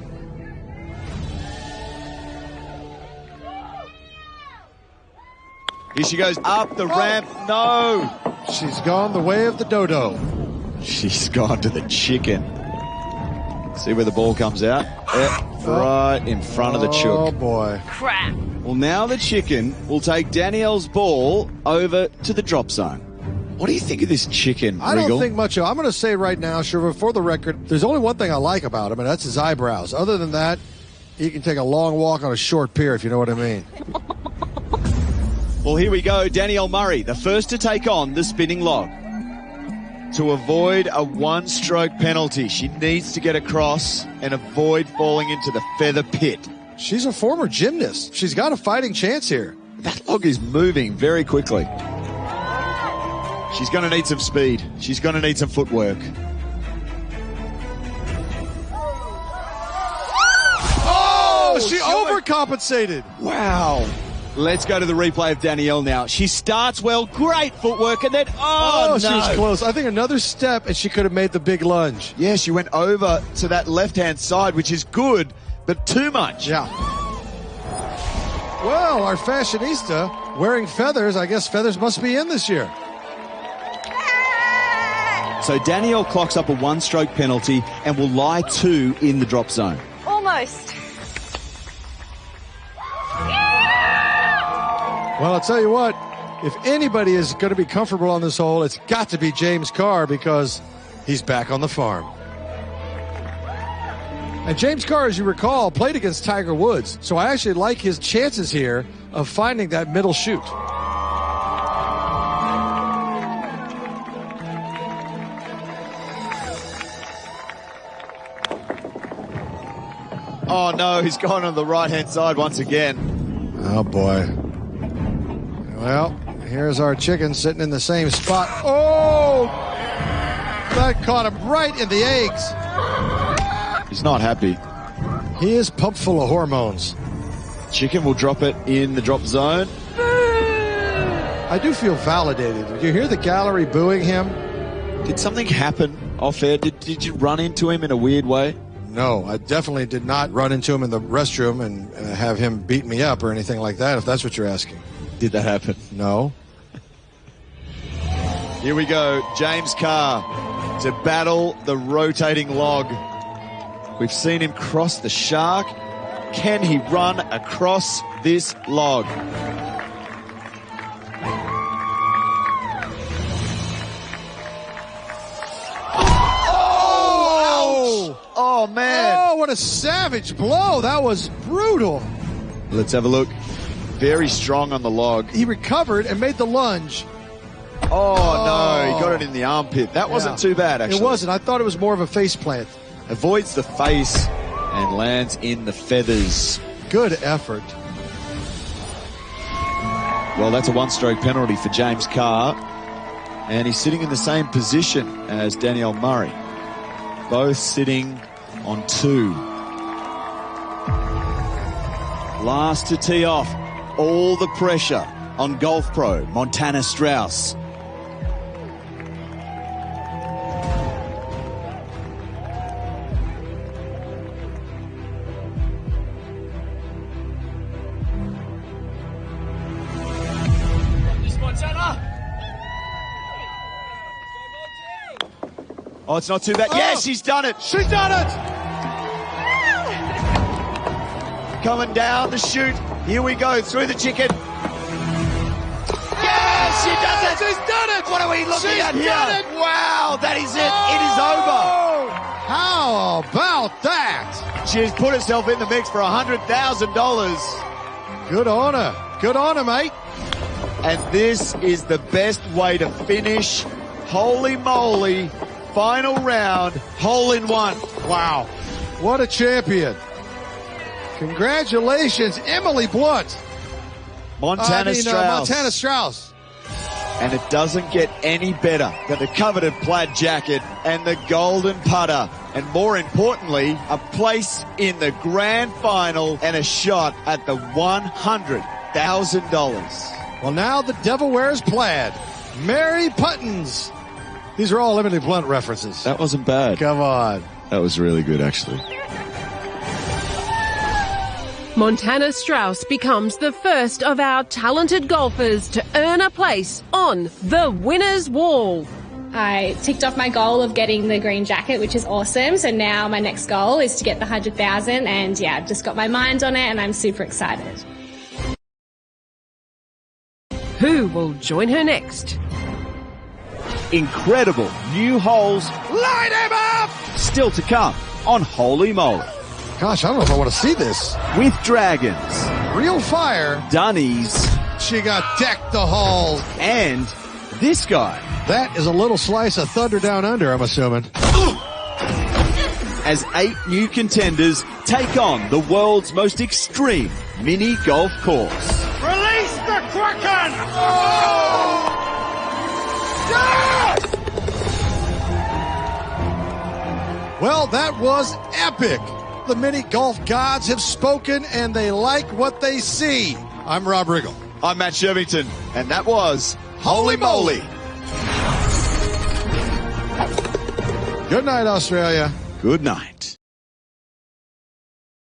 Here she goes up the ramp. No.
She's gone the way of the dodo.
She's gone to the chicken. See where the ball comes out? Right in front of the chook.
Oh, boy.
Crap.
Well, now the chicken will take Danielle's ball over to the drop zone. What do you think of this chicken,
I don't think much of. I'm going to say right now, Shiva, for the record, there's only one thing I like about him, and that's his eyebrows. Other than that, he can take a long walk on a short pier, if you know what I mean.
Well, here we go. Danielle Murray, the first to take on the spinning log. To avoid a one-stroke penalty, she needs to get across and avoid falling into the feather pit.
She's a former gymnast. She's got a fighting chance here.
That log is moving very quickly. She's going to need some speed. She's going to need some footwork.
Oh, she overcompensated.
Wow. Let's go to the replay of Danielle now. She starts well, great footwork, and then, no.
She was close. I think another step, and she could have made the big lunge.
Yeah, she went over to that left-hand side, which is good, but too much.
Yeah. Well, our fashionista wearing feathers, I guess feathers must be in this year.
So Danielle clocks up a one-stroke penalty and will lie 2 in the drop zone.
Almost.
Well, I'll tell you what, if anybody is going to be comfortable on this hole, it's got to be James Carr because he's back on the farm. And James Carr, as you recall, played against Tiger Woods, so I actually like his chances here of finding that middle chute.
Oh, no, he's gone on the right-hand side once again.
Oh, boy. Well, here's our chicken sitting in the same spot. Oh! That caught him right in the eggs.
He's not happy.
He is pumped full of hormones.
Chicken will drop it in the drop zone.
I do feel validated. Did you hear the gallery booing him?
Did something happen off air? Did you run into him in a weird way?
No, I definitely did not run into him in the restroom and have him beat me up or anything like that, if that's what you're asking.
Did that happen?
No.
Here we go. James Carr to battle the rotating log. We've seen him cross the shark. Can he run across this log? Oh, man.
Oh, what a savage blow. That was brutal.
Let's have a look. Very strong on the log.
He recovered and made the lunge.
Oh, no. He got it in the armpit. That wasn't too bad, actually.
It wasn't. I thought it was more of a face plant.
Avoids the face and lands in the feathers.
Good effort.
Well, that's a one-stroke penalty for James Carr. And he's sitting in the same position as Danielle Murray. Both sitting on 2. Last to tee off. All the pressure on golf pro Montana Strauss. Oh, it's not too bad. Yes, she's done it.
She's done it.
Coming down the chute. Here we go, through the chicken. Yes, she does it.
She's done it.
What are we looking at here?
She's done it.
Wow, that is it. It is over.
How about that?
She has put herself in the mix for $100,000.
Good on her. Good on her, mate.
And this is the best way to finish. Holy moly. Final round, hole in one.
Wow. What a champion. Congratulations, Emily Blunt.
Montana
Strauss.
And it doesn't get any better than the coveted plaid jacket and the golden putter. And more importantly, a place in the grand final and a shot at the $100,000.
Well, now the devil wears plaid. Mary Puttons. These are all Emily Blunt references.
That wasn't bad.
Come on.
That was really good, actually.
Montana Strauss becomes the first of our talented golfers to earn a place on the winner's wall.
I ticked off my goal of getting the green jacket, which is awesome. So now my next goal is to get the 100,000, and yeah, I've just got my mind on it and I'm super excited.
Who will join her next?
Incredible new holes.
Light him up!
Still to come on Holy Moly.
Gosh, I don't know if I want to see this.
With dragons.
Real fire.
Dunnies.
She got decked the hole.
And this guy.
That is a little slice of thunder down under, I'm assuming.
As 8 new contenders take on the world's most extreme mini golf course.
Release the Kraken! Oh!
Yes! Well, that was epic. The mini golf gods have spoken and they like what they see. I'm Rob Riggle.
I'm Matt Shevington, and that was Holy Moly.
Good night, Australia.
Good night.